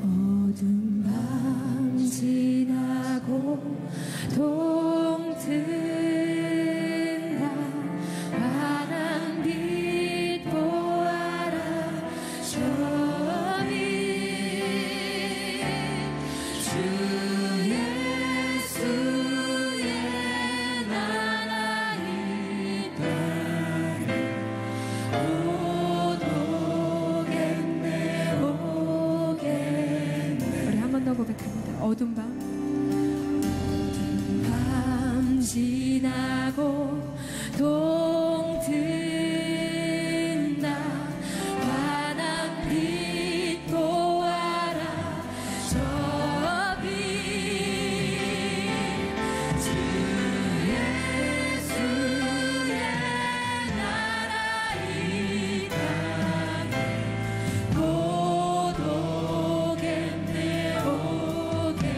어두운 밤 지나고 동튼다 환한 빛 보아라 저기 주 예수의 나라 이 땅에 오겠네 우리 한 번 더 고백합니다. 어두운 밤 지나고 동튼다 환한 빛 보아라 저 빛 주 예수의 나라 이 땅에 곧 오겠네 오겠네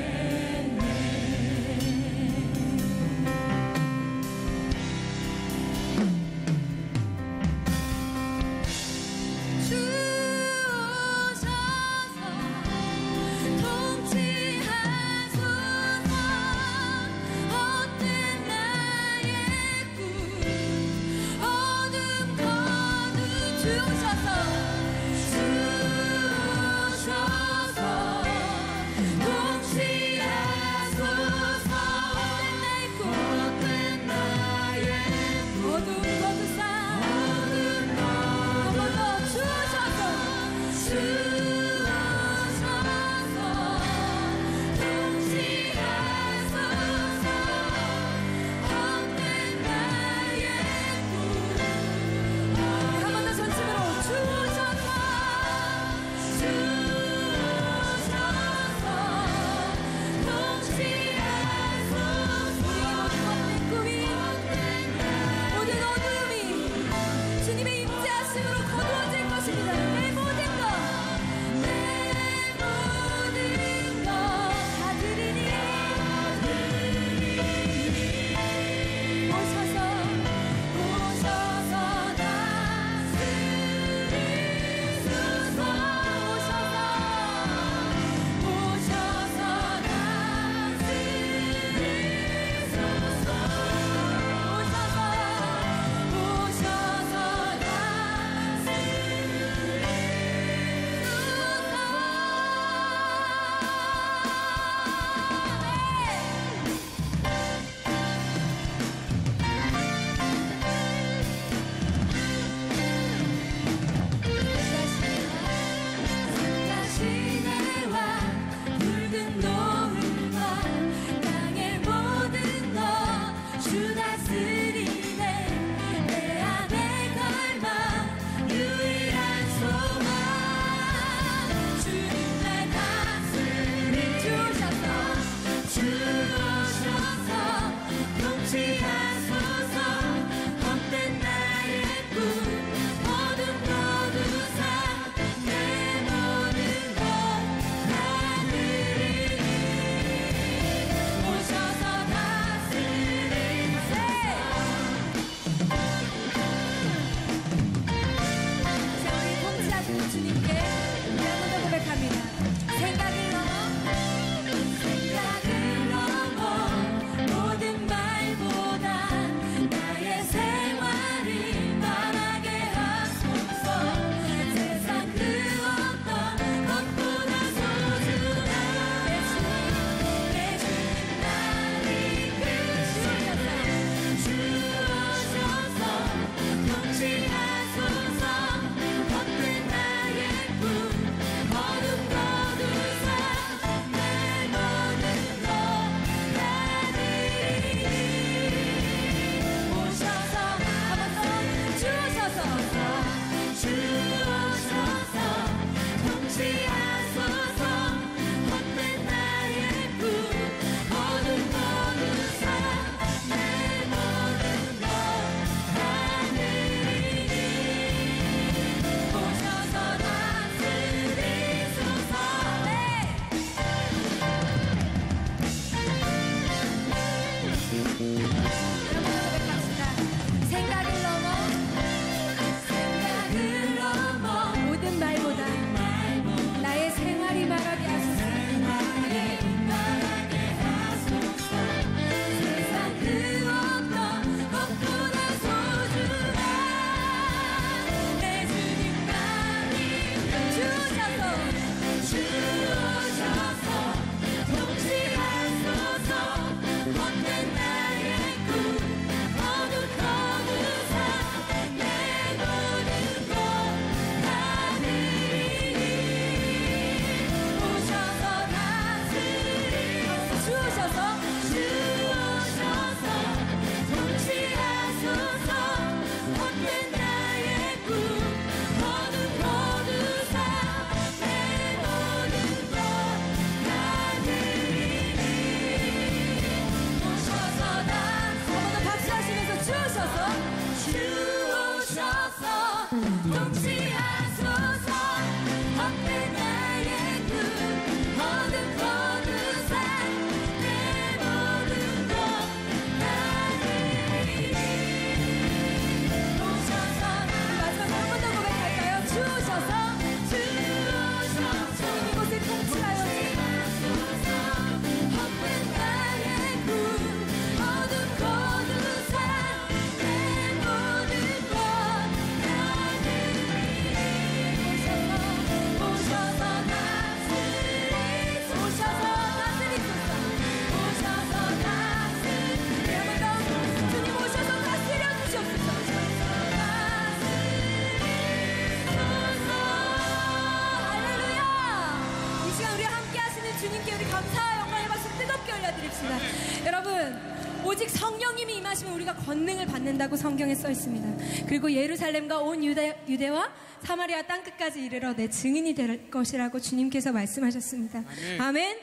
오직 성령님이 임하시면 우리가 권능을 받는다고 성경에 써 있습니다. 그리고 예루살렘과 온 유대와 사마리아 땅끝까지 이르러 내 증인이 될 것이라고 주님께서 말씀하셨습니다. 아멘.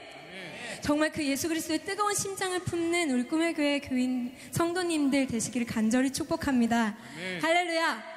정말 그 예수 그리스도의 뜨거운 심장을 품는 우리 꿈의 교회 교인 성도님들 되시기를 간절히 축복합니다. 할렐루야.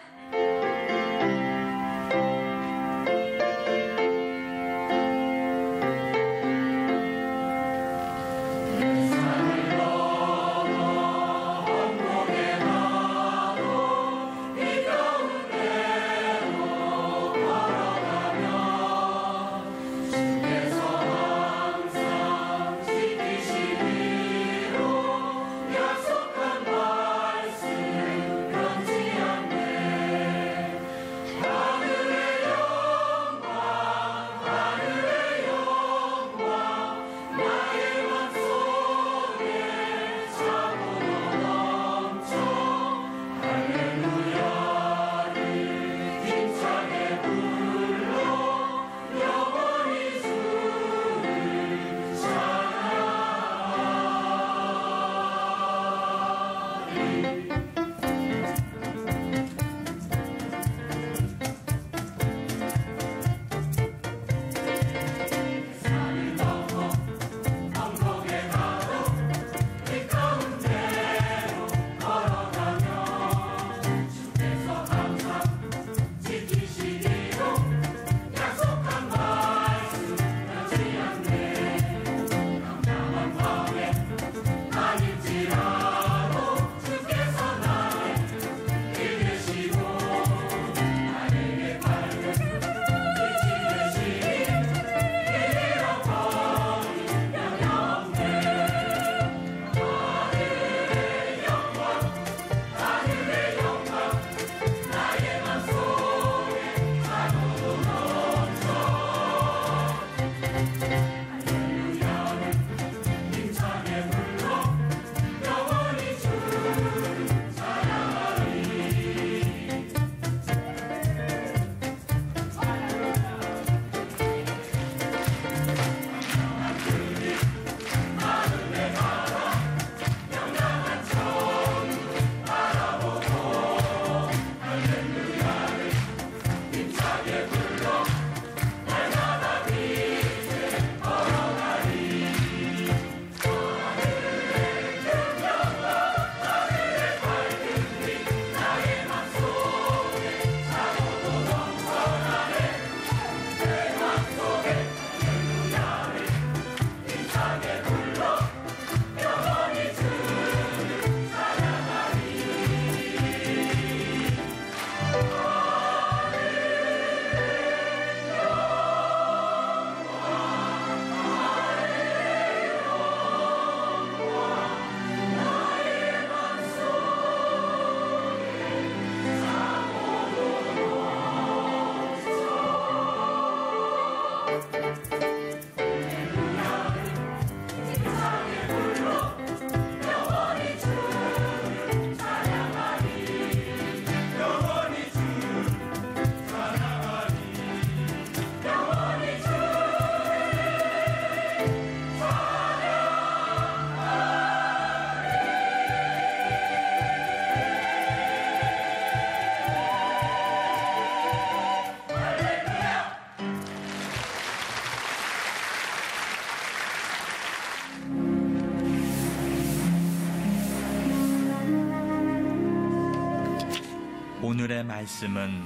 오늘의 말씀은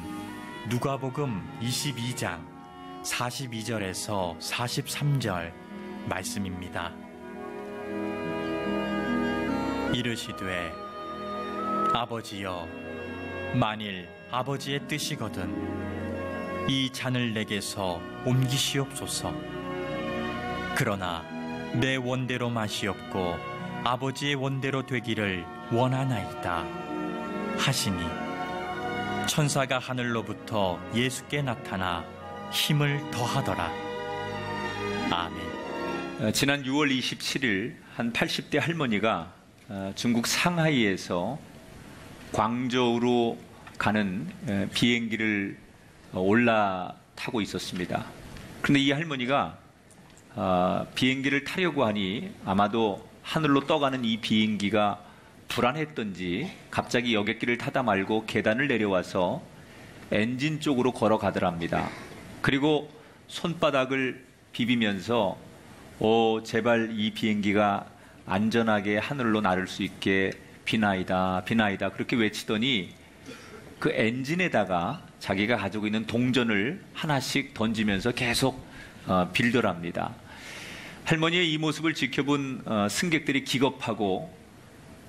누가복음 22장 42절에서 43절 말씀입니다. 이르시되 아버지여 만일 아버지의 뜻이거든 이 잔을 내게서 옮기시옵소서. 그러나 내 원대로 마시옵고 아버지의 원대로 되기를 원하나이다 하시니 천사가 하늘로부터 예수께 나타나 힘을 더하더라. 아멘. 지난 6월 27일 한 80대 할머니가 중국 상하이에서 광저우로 가는 비행기를 올라타고 있었습니다. 그런데 이 할머니가 비행기를 타려고 하니 아마도 하늘로 떠가는 이 비행기가 불안했던지 갑자기 여객기를 타다 말고 계단을 내려와서 엔진 쪽으로 걸어가더랍니다. 그리고 손바닥을 비비면서 제발 이 비행기가 안전하게 하늘로 날을 수 있게 비나이다 비나이다 그렇게 외치더니 그 엔진에다가 자기가 가지고 있는 동전을 하나씩 던지면서 계속 빌더랍니다. 할머니의 이 모습을 지켜본 승객들이 기겁하고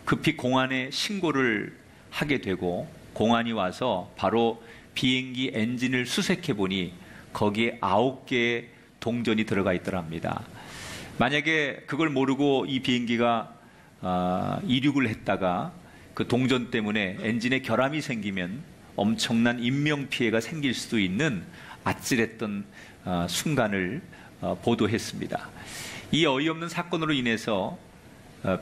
급히 공안에 신고를 하게 되고 공안이 와서 바로 비행기 엔진을 수색해 보니 거기에 9개의 동전이 들어가 있더랍니다. 만약에 그걸 모르고 이 비행기가 이륙을 했다가 그 동전 때문에 엔진에 결함이 생기면 엄청난 인명피해가 생길 수도 있는 아찔했던 순간을 보도했습니다. 이 어이없는 사건으로 인해서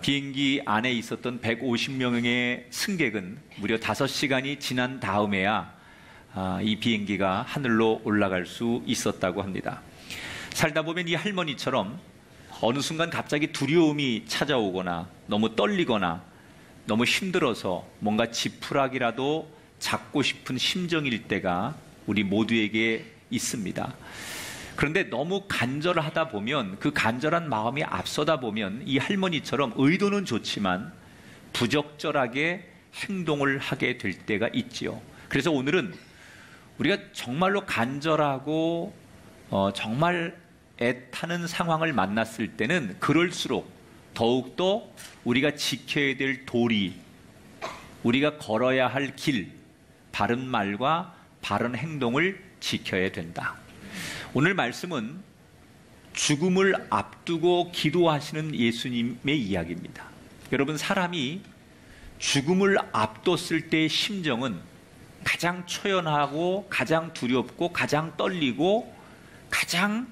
비행기 안에 있었던 150명의 승객은 무려 5시간이 지난 다음에야 이 비행기가 하늘로 올라갈 수 있었다고 합니다. 살다 보면 이 할머니처럼 어느 순간 갑자기 두려움이 찾아오거나 너무 떨리거나 너무 힘들어서 뭔가 지푸라기라도 잡고 싶은 심정일 때가 우리 모두에게 있습니다. 그런데 너무 간절하다 보면 그 간절한 마음이 앞서다 보면 이 할머니처럼 의도는 좋지만 부적절하게 행동을 하게 될 때가 있지요. 그래서 오늘은 우리가 정말로 간절하고 정말 애타는 상황을 만났을 때는 그럴수록 더욱더 우리가 지켜야 될 도리, 우리가 걸어야 할 길, 바른 말과 바른 행동을 지켜야 된다. 오늘 말씀은 죽음을 앞두고 기도하시는 예수님의 이야기입니다. 여러분, 사람이 죽음을 앞뒀을 때의 심정은 가장 초연하고 가장 두렵고 가장 떨리고 가장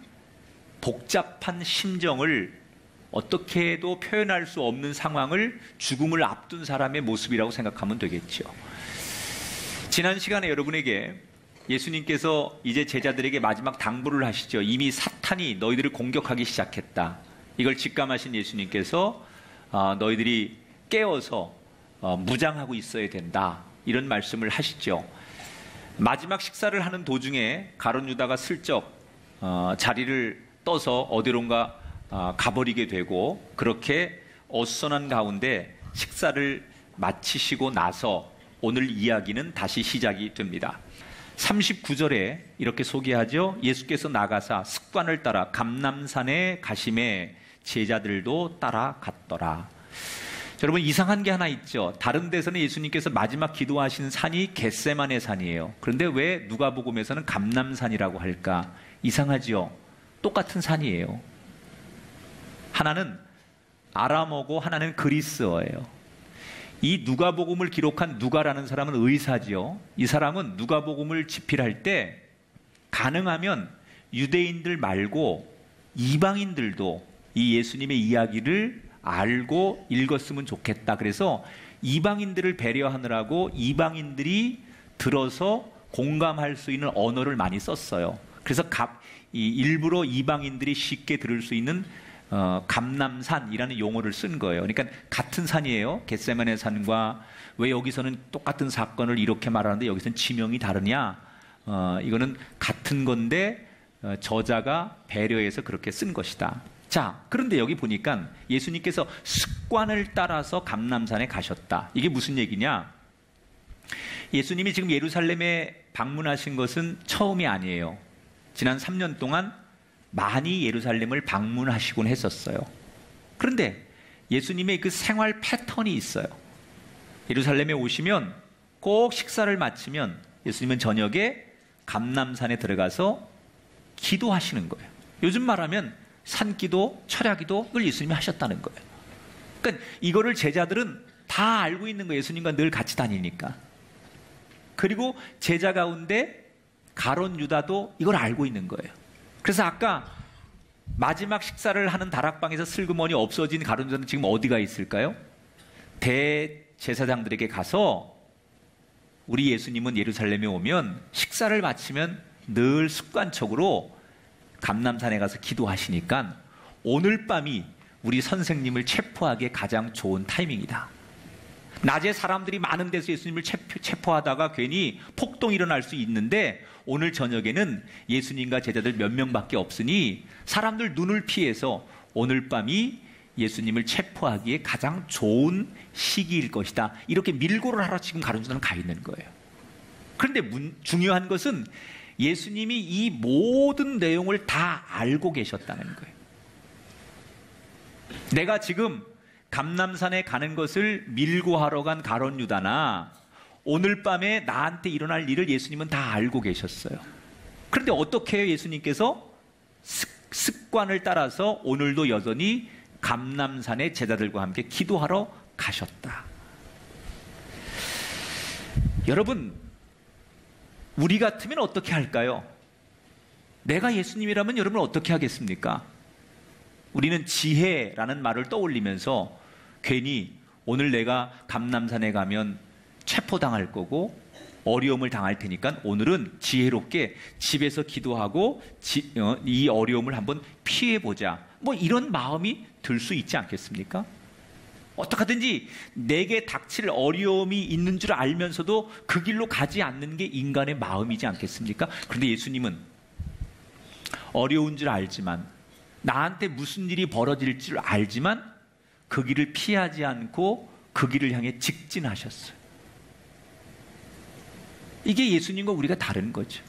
복잡한 심정을 어떻게 해도 표현할 수 없는 상황을 죽음을 앞둔 사람의 모습이라고 생각하면 되겠죠. 지난 시간에 여러분에게 예수님께서 이제 제자들에게 마지막 당부를 하시죠. 이미 사탄이 너희들을 공격하기 시작했다. 이걸 직감하신 예수님께서 너희들이 깨어서 무장하고 있어야 된다. 이런 말씀을 하시죠. 마지막 식사를 하는 도중에 가룟 유다가 슬쩍 자리를 떠서 어디론가 가버리게 되고 그렇게 어수선한 가운데 식사를 마치시고 나서 오늘 이야기는 다시 시작이 됩니다. 39절에 이렇게 소개하죠. 예수께서 나가사 습관을 따라 감람산에 가심에 제자들도 따라갔더라. 여러분, 이상한 게 하나 있죠. 다른 데서는 예수님께서 마지막 기도하시는 산이 겟세마네 산이에요. 그런데 왜 누가복음에서는 감람산이라고 할까? 이상하지요. 똑같은 산이에요. 하나는 아람어고 하나는 그리스어예요. 이 누가복음을 기록한 누가라는 사람은 의사지요. 이 사람은 누가복음을 집필할 때 가능하면 유대인들 말고 이방인들도 이 예수님의 이야기를 알고 읽었으면 좋겠다. 그래서 이방인들을 배려하느라고 이방인들이 들어서 공감할 수 있는 언어를 많이 썼어요. 그래서 일부러 이방인들이 쉽게 들을 수 있는 감람산이라는 용어를 쓴 거예요. 그러니까 같은 산이에요. 겟세마네 산과 왜 여기서는 똑같은 사건을 이렇게 말하는데 여기서는 지명이 다르냐? 이거는 같은 건데 저자가 배려해서 그렇게 쓴 것이다. 자, 그런데 여기 보니까 예수님께서 습관을 따라서 감람산에 가셨다. 이게 무슨 얘기냐? 예수님이 지금 예루살렘에 방문하신 것은 처음이 아니에요. 지난 3년 동안 많이 예루살렘을 방문하시곤 했었어요. 그런데 예수님의 그 생활 패턴이 있어요. 예루살렘에 오시면 꼭 식사를 마치면 예수님은 저녁에 감람산에 들어가서 기도하시는 거예요. 요즘 말하면 산기도, 철야기도 늘 예수님이 하셨다는 거예요. 그러니까 이거를 제자들은 다 알고 있는 거예요. 예수님과 늘 같이 다니니까. 그리고 제자 가운데 가룟 유다도 이걸 알고 있는 거예요. 그래서 아까 마지막 식사를 하는 다락방에서 슬그머니 없어진 가룟 유다는 지금 어디가 있을까요? 대제사장들에게 가서 우리 예수님은 예루살렘에 오면 식사를 마치면 늘 습관적으로 감람산에 가서 기도하시니까 오늘 밤이 우리 선생님을 체포하기에 가장 좋은 타이밍이다. 낮에 사람들이 많은 데서 예수님을 체포하다가 괜히 폭동이 일어날 수 있는데 오늘 저녁에는 예수님과 제자들 몇 명밖에 없으니 사람들 눈을 피해서 오늘 밤이 예수님을 체포하기에 가장 좋은 시기일 것이다. 이렇게 밀고를 하러 지금 가룟유다는 가 있는 거예요. 그런데 중요한 것은 예수님이 이 모든 내용을 다 알고 계셨다는 거예요. 내가 지금 감람산에 가는 것을 밀고 하러 간 가룟유다나 오늘 밤에 나한테 일어날 일을 예수님은 다 알고 계셨어요. 그런데 어떻게 해요? 예수님께서 습관을 따라서 오늘도 여전히 감람산에 제자들과 함께 기도하러 가셨다. 여러분, 우리 같으면 어떻게 할까요? 내가 예수님이라면 여러분 어떻게 하겠습니까? 우리는 지혜라는 말을 떠올리면서 괜히 오늘 내가 감람산에 가면 체포당할 거고 어려움을 당할 테니까 오늘은 지혜롭게 집에서 기도하고 이 어려움을 한번 피해보자. 뭐 이런 마음이 들 수 있지 않겠습니까? 어떡하든지 내게 닥칠 어려움이 있는 줄 알면서도 그 길로 가지 않는 게 인간의 마음이지 않겠습니까? 그런데 예수님은 어려운 줄 알지만 나한테 무슨 일이 벌어질 줄 알지만 그 길을 피하지 않고 그 길을 향해 직진하셨어요. 이게 예수님과 우리가 다른 거죠.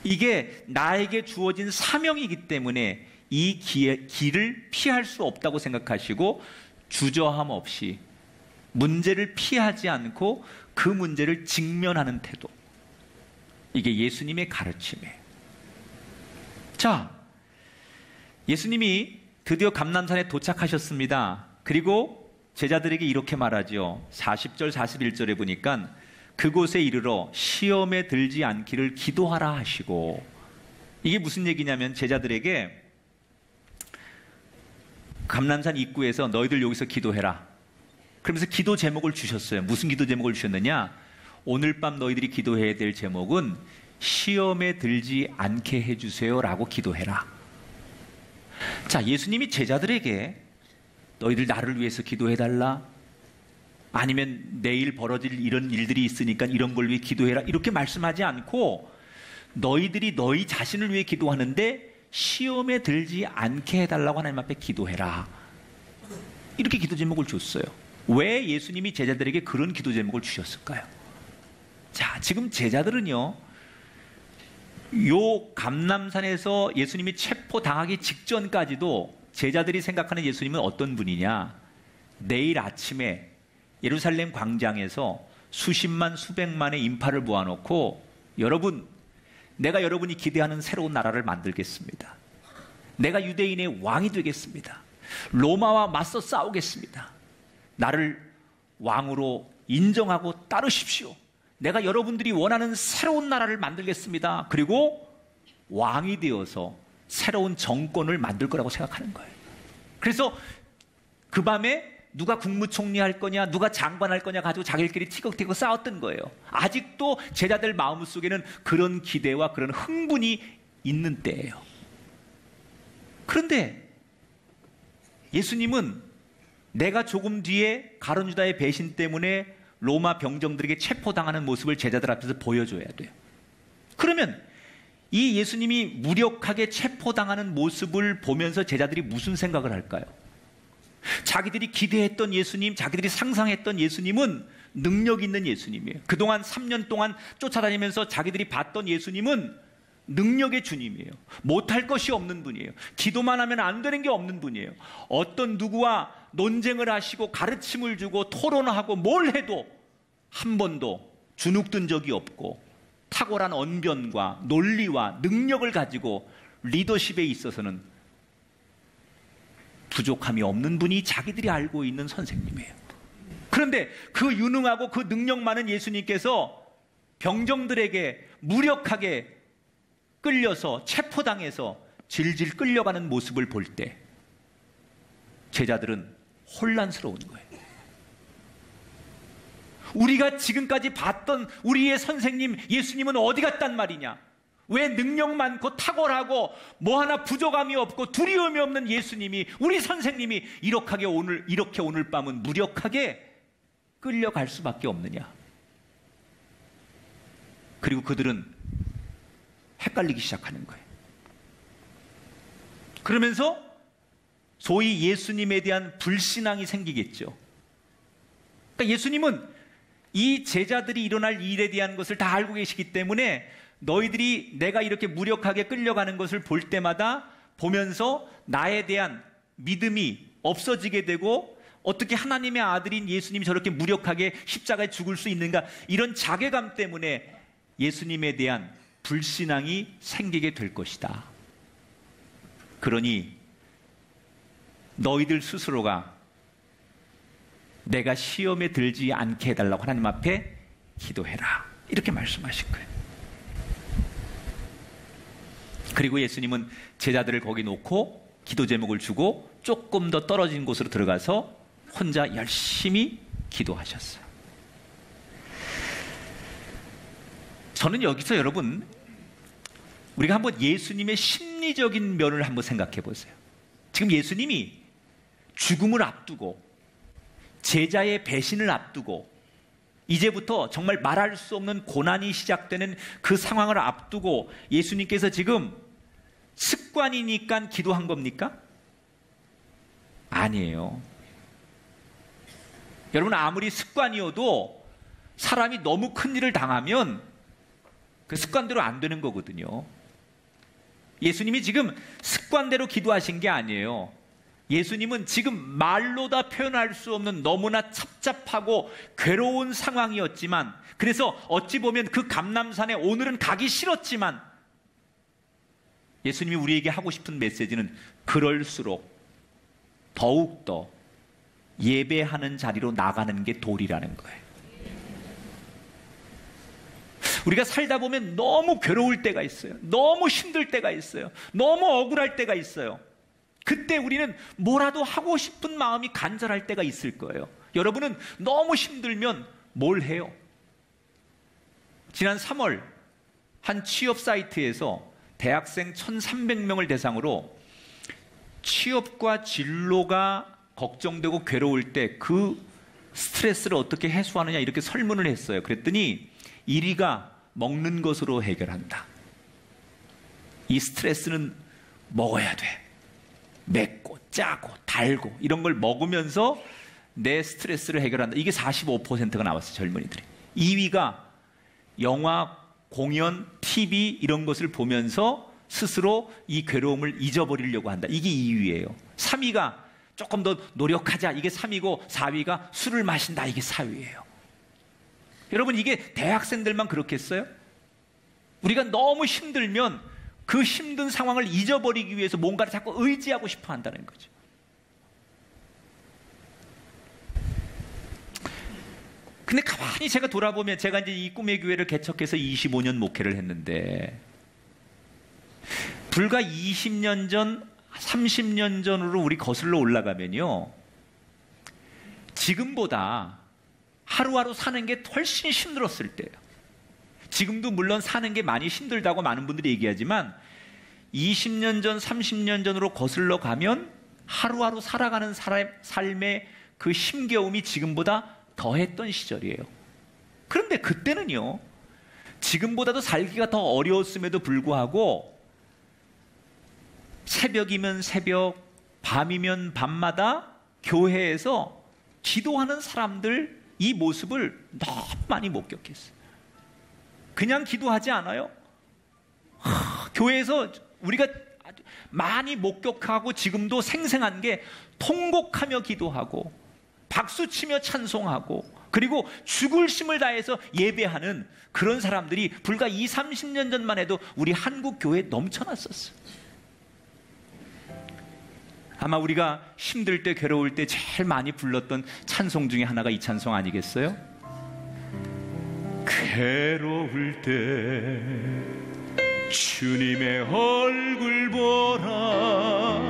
이게 나에게 주어진 사명이기 때문에 이 길을 피할 수 없다고 생각하시고 주저함 없이 문제를 피하지 않고 그 문제를 직면하는 태도. 이게 예수님의 가르침이에요. 자, 예수님이 드디어 감람산에 도착하셨습니다. 그리고 제자들에게 이렇게 말하죠. 40절 41절에 보니까 그곳에 이르러 시험에 들지 않기를 기도하라 하시고, 이게 무슨 얘기냐면 제자들에게 감람산 입구에서 너희들 여기서 기도해라. 그러면서 기도 제목을 주셨어요. 무슨 기도 제목을 주셨느냐? 오늘 밤 너희들이 기도해야 될 제목은 시험에 들지 않게 해주세요 라고 기도해라. 자, 예수님이 제자들에게 너희들 나를 위해서 기도해달라, 아니면 내일 벌어질 이런 일들이 있으니까 이런 걸 위해 기도해라, 이렇게 말씀하지 않고 너희들이 너희 자신을 위해 기도하는데 시험에 들지 않게 해달라고 하나님 앞에 기도해라, 이렇게 기도 제목을 줬어요. 왜 예수님이 제자들에게 그런 기도 제목을 주셨을까요? 자, 지금 제자들은요, 요 감람산에서 예수님이 체포당하기 직전까지도 제자들이 생각하는 예수님은 어떤 분이냐? 내일 아침에 예루살렘 광장에서 수십만 수백만의 인파를 모아놓고 여러분, 내가 여러분이 기대하는 새로운 나라를 만들겠습니다. 내가 유대인의 왕이 되겠습니다. 로마와 맞서 싸우겠습니다. 나를 왕으로 인정하고 따르십시오. 내가 여러분들이 원하는 새로운 나라를 만들겠습니다. 그리고 왕이 되어서 새로운 정권을 만들 거라고 생각하는 거예요. 그래서 그 밤에 누가 국무총리 할 거냐, 누가 장관 할 거냐 가지고 자기들끼리 티격태격 싸웠던 거예요. 아직도 제자들 마음속에는 그런 기대와 그런 흥분이 있는 때예요. 그런데 예수님은 내가 조금 뒤에 가룟유다의 배신 때문에 로마 병정들에게 체포당하는 모습을 제자들 앞에서 보여줘야 돼요. 그러면 이 예수님이 무력하게 체포당하는 모습을 보면서 제자들이 무슨 생각을 할까요? 자기들이 기대했던 예수님, 자기들이 상상했던 예수님은 능력 있는 예수님이에요. 그동안 3년 동안 쫓아다니면서 자기들이 봤던 예수님은 능력의 주님이에요. 못할 것이 없는 분이에요. 기도만 하면 안 되는 게 없는 분이에요. 어떤 누구와 논쟁을 하시고 가르침을 주고 토론하고 뭘 해도 한 번도 주눅든 적이 없고 탁월한 언변과 논리와 능력을 가지고 리더십에 있어서는 부족함이 없는 분이 자기들이 알고 있는 선생님이에요. 그런데 그 유능하고 그 능력 많은 예수님께서 병정들에게 무력하게 끌려서 체포당해서 질질 끌려가는 모습을 볼 때 제자들은 혼란스러운 거예요. 우리가 지금까지 봤던 우리의 선생님 예수님은 어디 갔단 말이냐? 왜 능력 많고 탁월하고 뭐 하나 부족함이 없고 두려움이 없는 예수님이, 우리 선생님이 이렇게 오늘 밤은 무력하게 끌려갈 수밖에 없느냐. 그리고 그들은 헷갈리기 시작하는 거예요. 그러면서 소위 예수님에 대한 불신앙이 생기겠죠. 그러니까 예수님은 이 제자들이 일어날 일에 대한 것을 다 알고 계시기 때문에 너희들이 내가 이렇게 무력하게 끌려가는 것을 볼 때마다 보면서 나에 대한 믿음이 없어지게 되고, 어떻게 하나님의 아들인 예수님이 저렇게 무력하게 십자가에 죽을 수 있는가, 이런 자괴감 때문에 예수님에 대한 불신앙이 생기게 될 것이다. 그러니 너희들 스스로가 내가 시험에 들지 않게 해달라고 하나님 앞에 기도해라, 이렇게 말씀하신 거예요. 그리고 예수님은 제자들을 거기 놓고 기도 제목을 주고 조금 더 떨어진 곳으로 들어가서 혼자 열심히 기도하셨어요. 저는 여기서 여러분, 우리가 한번 예수님의 심리적인 면을 한번 생각해 보세요. 지금 예수님이 죽음을 앞두고 제자의 배신을 앞두고 이제부터 정말 말할 수 없는 고난이 시작되는 그 상황을 앞두고 예수님께서 지금 습관이니까 기도한 겁니까? 아니에요. 여러분, 아무리 습관이어도 사람이 너무 큰 일을 당하면 그 습관대로 안 되는 거거든요. 예수님이 지금 습관대로 기도하신 게 아니에요. 예수님은 지금 말로 다 표현할 수 없는 너무나 답답하고 괴로운 상황이었지만, 그래서 어찌 보면 그 감람산에 오늘은 가기 싫었지만, 예수님이 우리에게 하고 싶은 메시지는 그럴수록 더욱더 예배하는 자리로 나가는 게 도리라는 거예요. 우리가 살다 보면 너무 괴로울 때가 있어요. 너무 힘들 때가 있어요. 너무 억울할 때가 있어요. 그때 우리는 뭐라도 하고 싶은 마음이 간절할 때가 있을 거예요. 여러분은 너무 힘들면 뭘 해요? 지난 3월 한 취업 사이트에서 대학생 1,300명을 대상으로 취업과 진로가 걱정되고 괴로울 때 그 스트레스를 어떻게 해소하느냐, 이렇게 설문을 했어요. 그랬더니 1위가 먹는 것으로 해결한다. 이 스트레스는 먹어야 돼. 맵고 짜고 달고 이런 걸 먹으면서 내 스트레스를 해결한다. 이게 45%가 나왔어요, 젊은이들이. 2위가 영화, 공연, TV 이런 것을 보면서 스스로 이 괴로움을 잊어버리려고 한다. 이게 2위예요. 3위가 조금 더 노력하자. 이게 3위고 4위가 술을 마신다. 이게 4위예요. 여러분, 이게 대학생들만 그렇겠어요? 우리가 너무 힘들면 그 힘든 상황을 잊어버리기 위해서 뭔가를 자꾸 의지하고 싶어 한다는 거죠. 근데 가만히 제가 돌아보면, 제가 이제 이 꿈의 교회를 개척해서 25년 목회를 했는데, 불과 20년 전, 30년 전으로 우리 거슬러 올라가면요, 지금보다 하루하루 사는 게 훨씬 힘들었을 때예요. 지금도 물론 사는 게 많이 힘들다고 많은 분들이 얘기하지만 20년 전, 30년 전으로 거슬러 가면 하루하루 살아가는 삶의 그 힘겨움이 지금보다 더했던 시절이에요. 그런데 그때는요, 지금보다도 살기가 더 어려웠음에도 불구하고 새벽이면 새벽, 밤이면 밤마다 교회에서 기도하는 사람들, 이 모습을 너무 많이 목격했어요. 그냥 기도하지 않아요. 교회에서 우리가 많이 목격하고 지금도 생생한 게 통곡하며 기도하고 박수치며 찬송하고 그리고 죽을 힘을 다해서 예배하는 그런 사람들이 불과 20-30년 전만 해도 우리 한국 교회에 넘쳐났었어요. 아마 우리가 힘들 때, 괴로울 때 제일 많이 불렀던 찬송 중에 하나가 이 찬송 아니겠어요? 괴로울 때 주님의 얼굴 보라,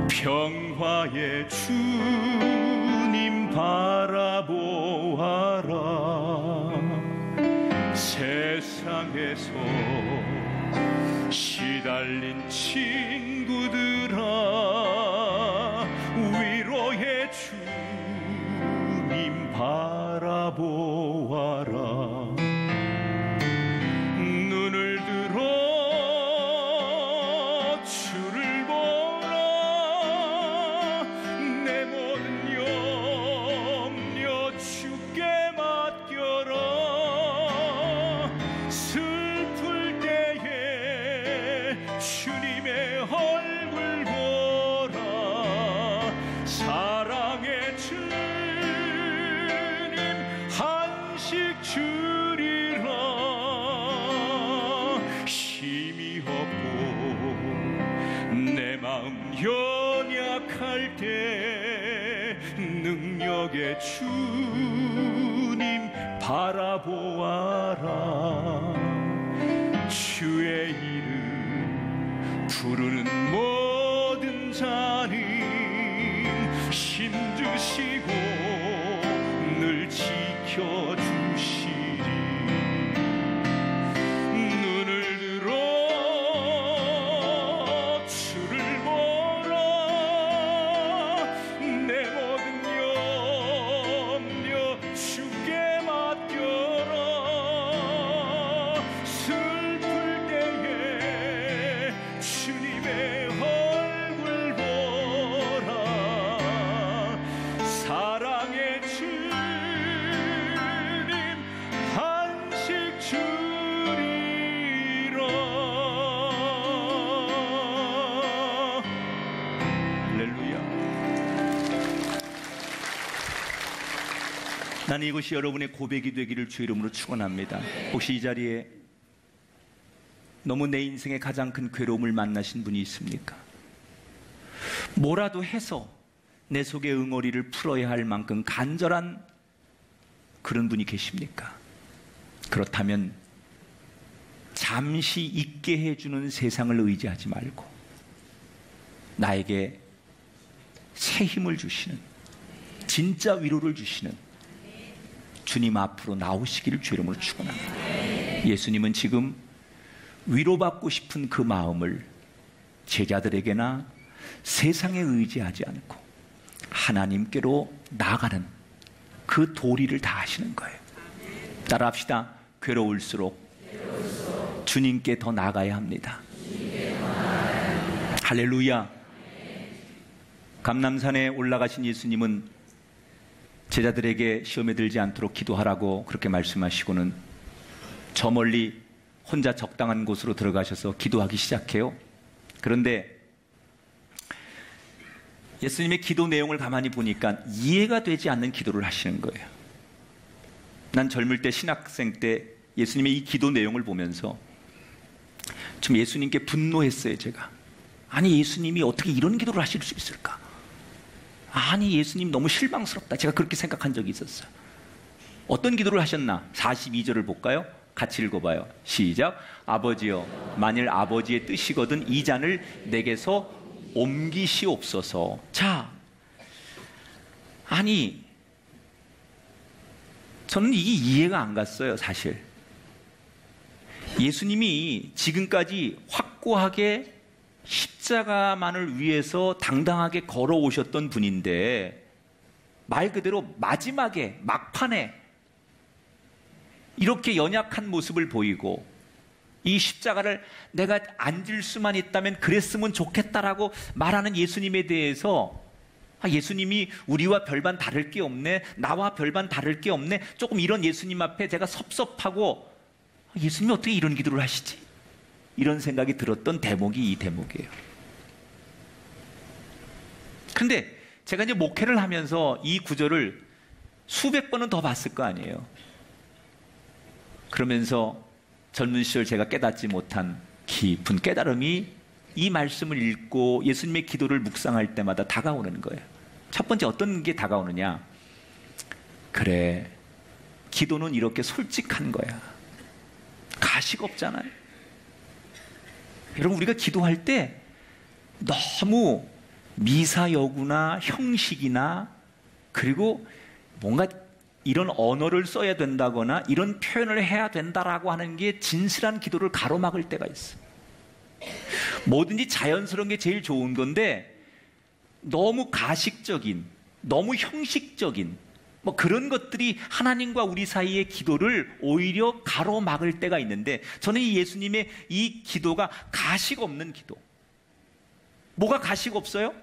평화의 주님 바라보아라. 세상에서 시달린 친구들아 위로해 주님 바라보아라. 눈을 들어 주를 보라. 내 모든 염려 주께 맡겨라. 슬플 때에 주님의 얼굴 보라. 사랑의 주님 한식 주리라. 힘이 없고 내 마음 연약할 때 능력의 주님 바라보아라. 주의 이름 부르는 모든 자는 힘주시고 늘 지켜주시리. 눈을 들어 주를 보라. 내 모든 염려 주께 맡겨라. 슬플 때에 주님의 얼굴 보라. 사랑의 주님 한식 주리라. 할렐루야. 나는 이것이 여러분의 고백이 되기를 주 이름으로 축원합니다. 혹시 이 자리에 너무 내 인생의 가장 큰 괴로움을 만나신 분이 있습니까? 뭐라도 해서 내 속의 응어리를 풀어야 할 만큼 간절한 그런 분이 계십니까? 그렇다면 잠시 잊게 해주는 세상을 의지하지 말고 나에게 새 힘을 주시는, 진짜 위로를 주시는 주님 앞으로 나오시기를 주 이름으로 축원합니다. 예수님은 지금 위로받고 싶은 그 마음을 제자들에게나 세상에 의지하지 않고 하나님께로 나가는 그 도리를 다 하시는 거예요. 따라합시다. 괴로울수록 주님께 더 나가야 합니다. 할렐루야. 감람산에 올라가신 예수님은 제자들에게 시험에 들지 않도록 기도하라고 그렇게 말씀하시고는 저 멀리 혼자 적당한 곳으로 들어가셔서 기도하기 시작해요. 그런데 예수님의 기도 내용을 가만히 보니까 이해가 되지 않는 기도를 하시는 거예요. 난 젊을 때 신학생 때 예수님의 이 기도 내용을 보면서 좀 예수님께 분노했어요. 제가 아니 예수님이 어떻게 이런 기도를 하실 수 있을까? 아니 예수님 너무 실망스럽다. 제가 그렇게 생각한 적이 있었어요. 어떤 기도를 하셨나? 42절을 볼까요? 같이 읽어봐요. 시작. 아버지여, 만일 아버지의 뜻이거든 이 잔을 내게서 옮기시옵소서. 자, 아니 저는 이게 이해가 안 갔어요. 사실 예수님이 지금까지 확고하게 십자가만을 위해서 당당하게 걸어오셨던 분인데 말 그대로 마지막에 막판에 이렇게 연약한 모습을 보이고 이 십자가를 내가 앉을 수만 있다면 그랬으면 좋겠다라고 말하는 예수님에 대해서 예수님이 우리와 별반 다를 게 없네, 나와 별반 다를 게 없네, 조금 이런 예수님 앞에 제가 섭섭하고 예수님이 어떻게 이런 기도를 하시지? 이런 생각이 들었던 대목이 이 대목이에요. 그런데 제가 이제 목회를 하면서 이 구절을 수백 번은 더 봤을 거 아니에요. 그러면서 젊은 시절 제가 깨닫지 못한 깊은 깨달음이 이 말씀을 읽고 예수님의 기도를 묵상할 때마다 다가오는 거예요. 첫 번째 어떤 게 다가오느냐? 그래, 기도는 이렇게 솔직한 거야. 가식 없잖아요. 여러분, 우리가 기도할 때 너무 미사여구나 형식이나 그리고 뭔가 이런 언어를 써야 된다거나 이런 표현을 해야 된다라고 하는 게 진실한 기도를 가로막을 때가 있어요. 뭐든지 자연스러운 게 제일 좋은 건데 너무 가식적인, 너무 형식적인 뭐 그런 것들이 하나님과 우리 사이의 기도를 오히려 가로막을 때가 있는데, 저는 이 예수님의 이 기도가 가식 없는 기도. 뭐가 가식 없어요?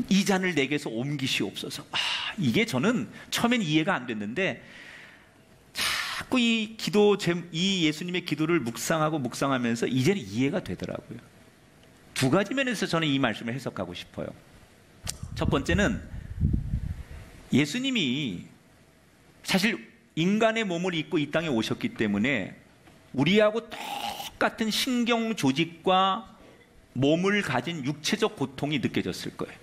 이 잔을 내게서 옮기시옵소서. 이게 저는 처음엔 이해가 안 됐는데 자꾸 이 예수님의 기도를 묵상하면서 이제는 이해가 되더라고요. 두 가지 면에서 저는 이 말씀을 해석하고 싶어요. 첫 번째는 예수님이 사실 인간의 몸을 입고 이 땅에 오셨기 때문에 우리하고 똑같은 신경 조직과 몸을 가진 육체적 고통이 느껴졌을 거예요.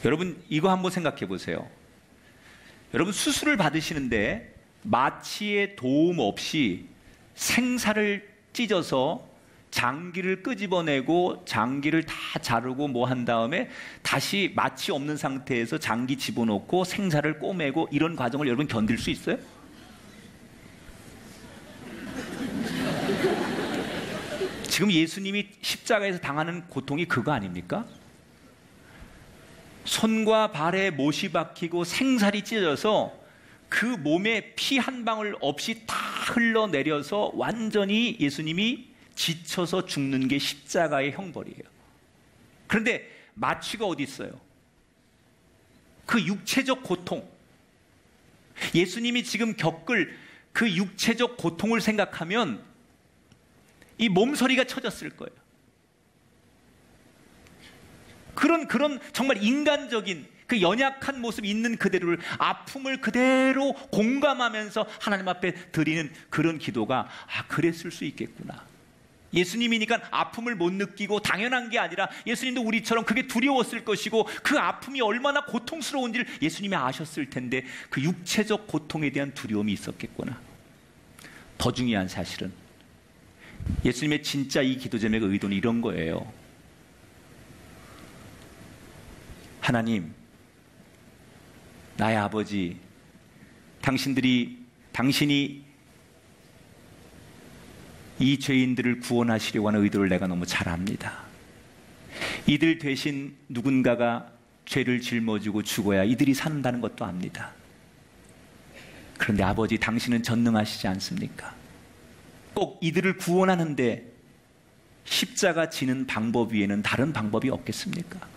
여러분 이거 한번 생각해 보세요. 여러분 수술을 받으시는데 마취의 도움 없이 생사를 찢어서 장기를 끄집어내고 장기를 다 자르고 뭐 한 다음에 다시 마취 없는 상태에서 장기 집어넣고 생사를 꼬매고 이런 과정을 여러분 견딜 수 있어요? 지금 예수님이 십자가에서 당하는 고통이 그거 아닙니까? 손과 발에 못이 박히고 생살이 찢어져서 그 몸에 피 한 방울 없이 다 흘러내려서 완전히 예수님이 지쳐서 죽는 게 십자가의 형벌이에요. 그런데 마취가 어디 있어요? 그 육체적 고통, 예수님이 지금 겪을 그 육체적 고통을 생각하면 이 몸서리가 쳐졌을 거예요. 그런 정말 인간적인 그 연약한 모습 있는 그대로를, 아픔을 그대로 공감하면서 하나님 앞에 드리는 그런 기도가 그랬을 수 있겠구나. 예수님이니까 아픔을 못 느끼고 당연한 게 아니라 예수님도 우리처럼 그게 두려웠을 것이고 그 아픔이 얼마나 고통스러운지를 예수님이 아셨을 텐데 그 육체적 고통에 대한 두려움이 있었겠구나. 더 중요한 사실은 예수님의 진짜 이 기도 제목의 의도는 이런 거예요. 하나님, 나의 아버지, 당신이 이 죄인들을 구원하시려고 하는 의도를 내가 너무 잘 압니다. 이들 대신 누군가가 죄를 짊어지고 죽어야 이들이 산다는 것도 압니다. 그런데 아버지, 당신은 전능하시지 않습니까? 꼭 이들을 구원하는데 십자가 지는 방법 위에는 다른 방법이 없겠습니까?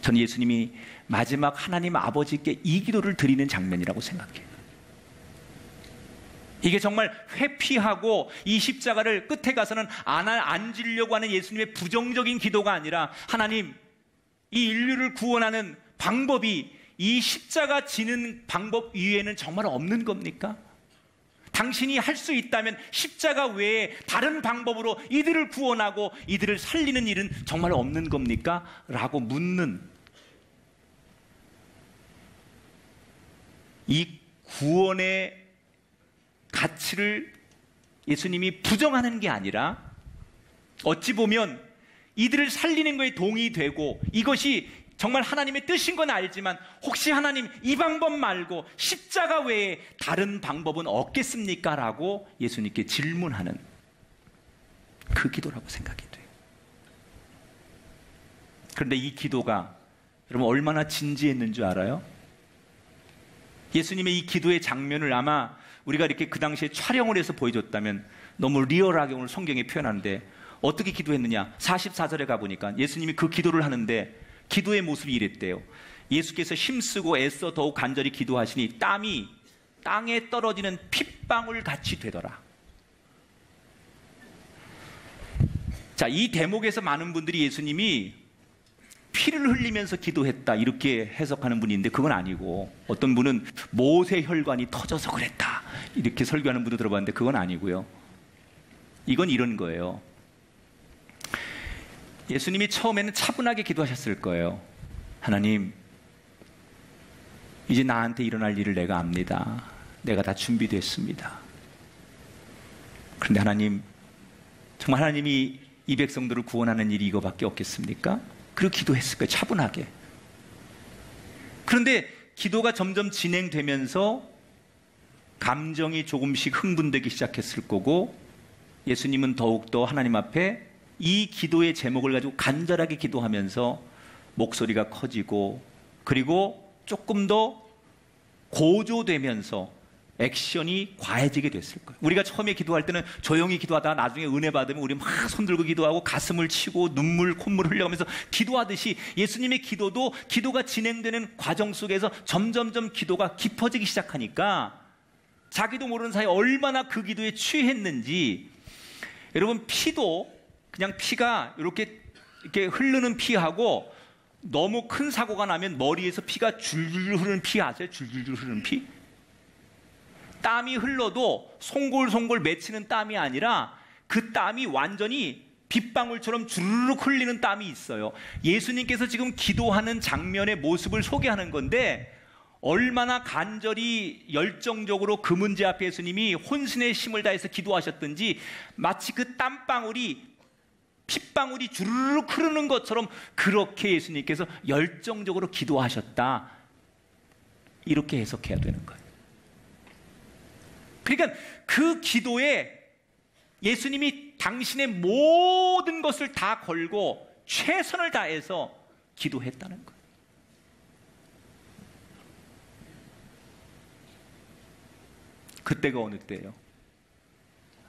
저는 예수님이 마지막 하나님 아버지께 이 기도를 드리는 장면이라고 생각해요. 이게 정말 회피하고 이 십자가를 끝에 가서는 안 지려고 하는 예수님의 부정적인 기도가 아니라, 하나님, 이 인류를 구원하는 방법이 이 십자가 지는 방법 위에는 정말 없는 겁니까? 당신이 할 수 있다면 십자가 외에 다른 방법으로 이들을 구원하고 이들을 살리는 일은 정말 없는 겁니까? 라고 묻는 이 구원의 가치를 예수님이 부정하는 게 아니라 어찌 보면 이들을 살리는 거에 동의되고 이것이 정말 하나님의 뜻인 건 알지만 혹시 하나님 이 방법 말고 십자가 외에 다른 방법은 없겠습니까? 라고 예수님께 질문하는 그 기도라고 생각이 돼요. 그런데 이 기도가 여러분 얼마나 진지했는 줄 알아요? 예수님의 이 기도의 장면을 아마 우리가 이렇게 그 당시에 촬영을 해서 보여줬다면 너무 리얼하게 오늘 성경에 표현하는데 어떻게 기도했느냐? 44절에 가보니까 예수님이 그 기도를 하는데 기도의 모습이 이랬대요. 예수께서 힘쓰고 애써 더욱 간절히 기도하시니 땀이 땅에 떨어지는 핏방울 같이 되더라. 자, 이 대목에서 많은 분들이 예수님이 피를 흘리면서 기도했다 이렇게 해석하는 분이 있는데 그건 아니고, 어떤 분은 모세 혈관이 터져서 그랬다 이렇게 설교하는 분도 들어봤는데 그건 아니고요. 이건 이런 거예요. 예수님이 처음에는 차분하게 기도하셨을 거예요. 하나님, 이제 나한테 일어날 일을 내가 압니다. 내가 다 준비됐습니다. 그런데 하나님, 정말 하나님이 이 백성들을 구원하는 일이 이거밖에 없겠습니까? 그리고 기도했을 거예요. 차분하게. 그런데 기도가 점점 진행되면서 감정이 조금씩 흥분되기 시작했을 거고 예수님은 더욱더 하나님 앞에 이 기도의 제목을 가지고 간절하게 기도하면서 목소리가 커지고 그리고 조금 더 고조되면서 액션이 과해지게 됐을 거예요. 우리가 처음에 기도할 때는 조용히 기도하다가 나중에 은혜 받으면 우리 막 손들고 기도하고 가슴을 치고 눈물, 콧물 흘려가면서 기도하듯이 예수님의 기도도 기도가 진행되는 과정 속에서 점점점 기도가 깊어지기 시작하니까 자기도 모르는 사이에 얼마나 그 기도에 취했는지, 여러분 피도 그냥 피가 이렇게 흐르는 피하고 너무 큰 사고가 나면 머리에서 피가 줄줄 흐르는 피 아세요? 줄줄 흐르는 피? 땀이 흘러도 송골송골 맺히는 땀이 아니라 그 땀이 완전히 빗방울처럼 주르륵 흘리는 땀이 있어요. 예수님께서 지금 기도하는 장면의 모습을 소개하는 건데 얼마나 간절히 열정적으로 그 문제 앞에 예수님이 혼신의 힘을 다해서 기도하셨든지 마치 그 땀방울이 핏방울이 주르륵 흐르는 것처럼 그렇게 예수님께서 열정적으로 기도하셨다, 이렇게 해석해야 되는 거예요. 그러니까 그 기도에 예수님이 당신의 모든 것을 다 걸고 최선을 다해서 기도했다는 거예요. 그때가 어느 때예요?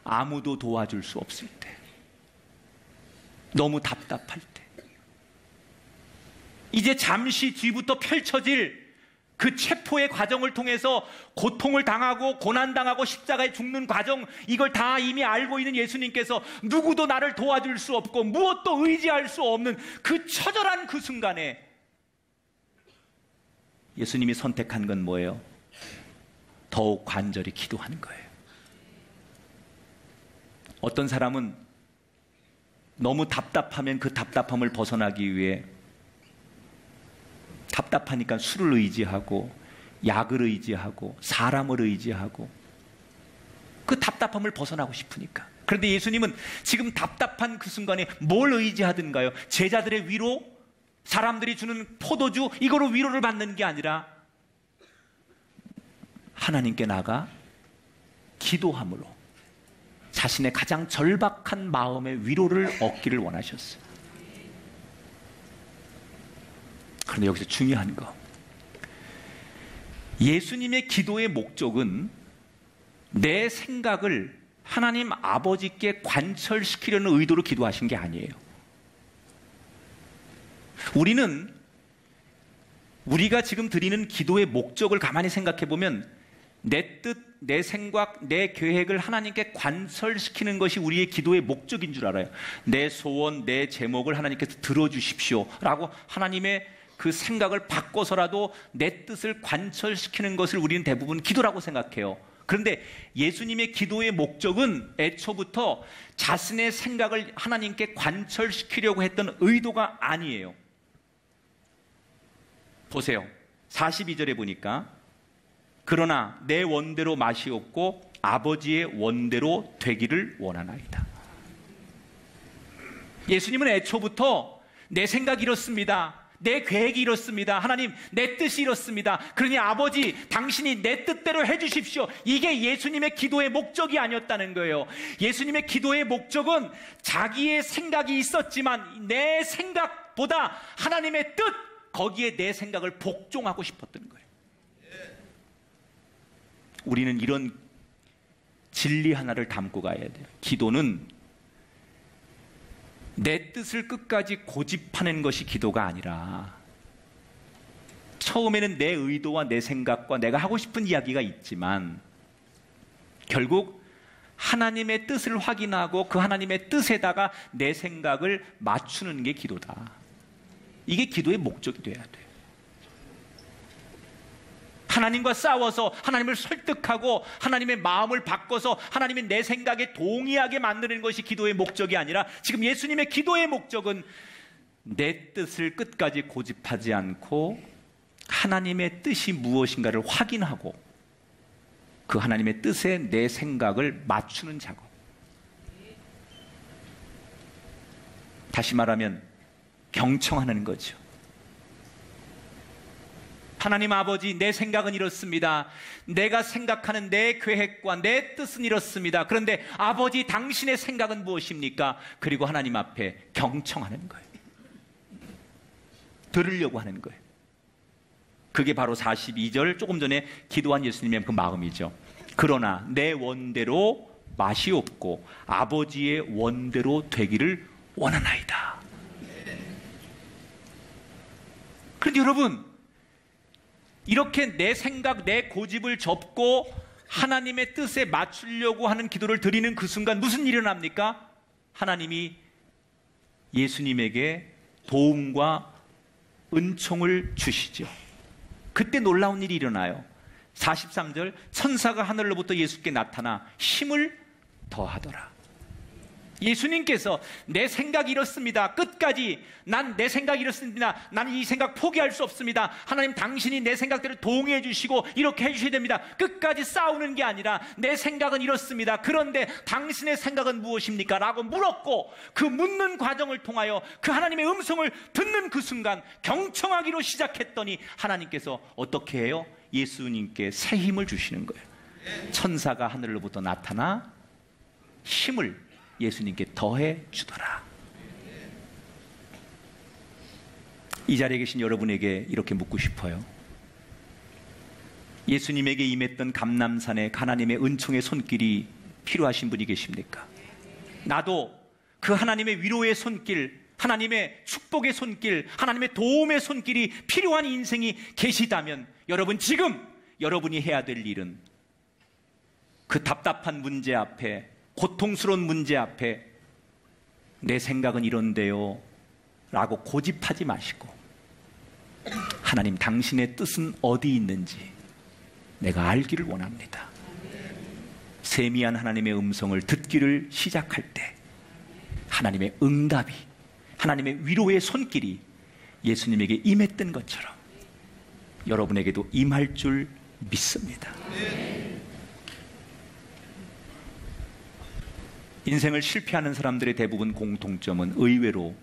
아무도 도와줄 수 없을 때, 너무 답답할 때, 이제 잠시 뒤부터 펼쳐질 그 체포의 과정을 통해서 고통을 당하고 고난당하고 십자가에 죽는 과정, 이걸 다 이미 알고 있는 예수님께서 누구도 나를 도와줄 수 없고 무엇도 의지할 수 없는 그 처절한 그 순간에 예수님이 선택한 건 뭐예요? 더욱 간절히 기도하는 거예요. 어떤 사람은 너무 답답하면 그 답답함을 벗어나기 위해 답답하니까 술을 의지하고 약을 의지하고 사람을 의지하고 그 답답함을 벗어나고 싶으니까. 그런데 예수님은 지금 답답한 그 순간에 뭘 의지하든가요? 제자들의 위로, 사람들이 주는 포도주, 이거로 위로를 받는 게 아니라 하나님께 나가 기도함으로 자신의 가장 절박한 마음의 위로를 얻기를 원하셨어요. 그런데 여기서 중요한 거, 예수님의 기도의 목적은 내 생각을 하나님 아버지께 관철시키려는 의도로 기도하신 게 아니에요. 우리가 지금 드리는 기도의 목적을 가만히 생각해 보면 내 뜻, 내 생각, 내 계획을 하나님께 관철시키는 것이 우리의 기도의 목적인 줄 알아요. 내 소원, 내 제목을 하나님께서 들어주십시오 라고 하나님의 그 생각을 바꿔서라도 내 뜻을 관철시키는 것을 우리는 대부분 기도라고 생각해요. 그런데 예수님의 기도의 목적은 애초부터 자신의 생각을 하나님께 관철시키려고 했던 의도가 아니에요. 보세요. 42절에 보니까 그러나 내 원대로 마시옵고 아버지의 원대로 되기를 원하나이다. 예수님은 애초부터 내 생각이 이렇습니다, 내 계획이 이렇습니다, 하나님 내 뜻이 이렇습니다, 그러니 아버지 당신이 내 뜻대로 해주십시오, 이게 예수님의 기도의 목적이 아니었다는 거예요. 예수님의 기도의 목적은 자기의 생각이 있었지만 내 생각보다 하나님의 뜻, 거기에 내 생각을 복종하고 싶었던 거예요. 우리는 이런 진리 하나를 담고 가야 돼요. 기도는 내 뜻을 끝까지 고집하는 것이 기도가 아니라, 처음에는 내 의도와 내 생각과 내가 하고 싶은 이야기가 있지만 결국 하나님의 뜻을 확인하고 그 하나님의 뜻에다가 내 생각을 맞추는 게 기도다. 이게 기도의 목적이 돼야 돼요. 하나님과 싸워서 하나님을 설득하고 하나님의 마음을 바꿔서 하나님의 내 생각에 동의하게 만드는 것이 기도의 목적이 아니라, 지금 예수님의 기도의 목적은 내 뜻을 끝까지 고집하지 않고 하나님의 뜻이 무엇인가를 확인하고 그 하나님의 뜻에 내 생각을 맞추는 작업. 다시 말하면 경청하는 거죠. 하나님 아버지, 내 생각은 이렇습니다. 내가 생각하는 내 계획과 내 뜻은 이렇습니다. 그런데 아버지, 당신의 생각은 무엇입니까? 그리고 하나님 앞에 경청하는 거예요. 들으려고 하는 거예요. 그게 바로 42절 조금 전에 기도한 예수님의 그 마음이죠. 그러나 내 원대로 맛이 없고 아버지의 원대로 되기를 원하나이다. 그런데 여러분, 이렇게 내 생각, 내 고집을 접고 하나님의 뜻에 맞추려고 하는 기도를 드리는 그 순간 무슨 일이 일어납니까? 하나님이 예수님에게 도움과 은총을 주시죠. 그때 놀라운 일이 일어나요. 43절, 천사가 하늘로부터 예수께 나타나 힘을 더하더라. 예수님께서 내 생각이 이렇습니다. 끝까지 난 내 생각이 이렇습니다. 나는 이 생각 포기할 수 없습니다. 하나님, 당신이 내 생각대로 동의해 주시고 이렇게 해주셔야 됩니다. 끝까지 싸우는 게 아니라 내 생각은 이렇습니다. 그런데 당신의 생각은 무엇입니까? 라고 물었고, 그 묻는 과정을 통하여 그 하나님의 음성을 듣는 그 순간 경청하기로 시작했더니 하나님께서 어떻게 해요? 예수님께 새 힘을 주시는 거예요. 천사가 하늘로부터 나타나 힘을 예수님께 더해 주더라. 이 자리에 계신 여러분에게 이렇게 묻고 싶어요. 예수님에게 임했던 감람산의 하나님의 은총의 손길이 필요하신 분이 계십니까? 나도 그 하나님의 위로의 손길, 하나님의 축복의 손길, 하나님의 도움의 손길이 필요한 인생이 계시다면 여러분, 지금 여러분이 해야 될 일은 그 답답한 문제 앞에, 고통스러운 문제 앞에 내 생각은 이런데요 라고 고집하지 마시고, 하나님, 당신의 뜻은 어디 있는지 내가 알기를 원합니다. 세미한 하나님의 음성을 듣기를 시작할 때 하나님의 응답이, 하나님의 위로의 손길이 예수님에게 임했던 것처럼 여러분에게도 임할 줄 믿습니다. 인생을 실패하는 사람들의 대부분 공통점은 의외로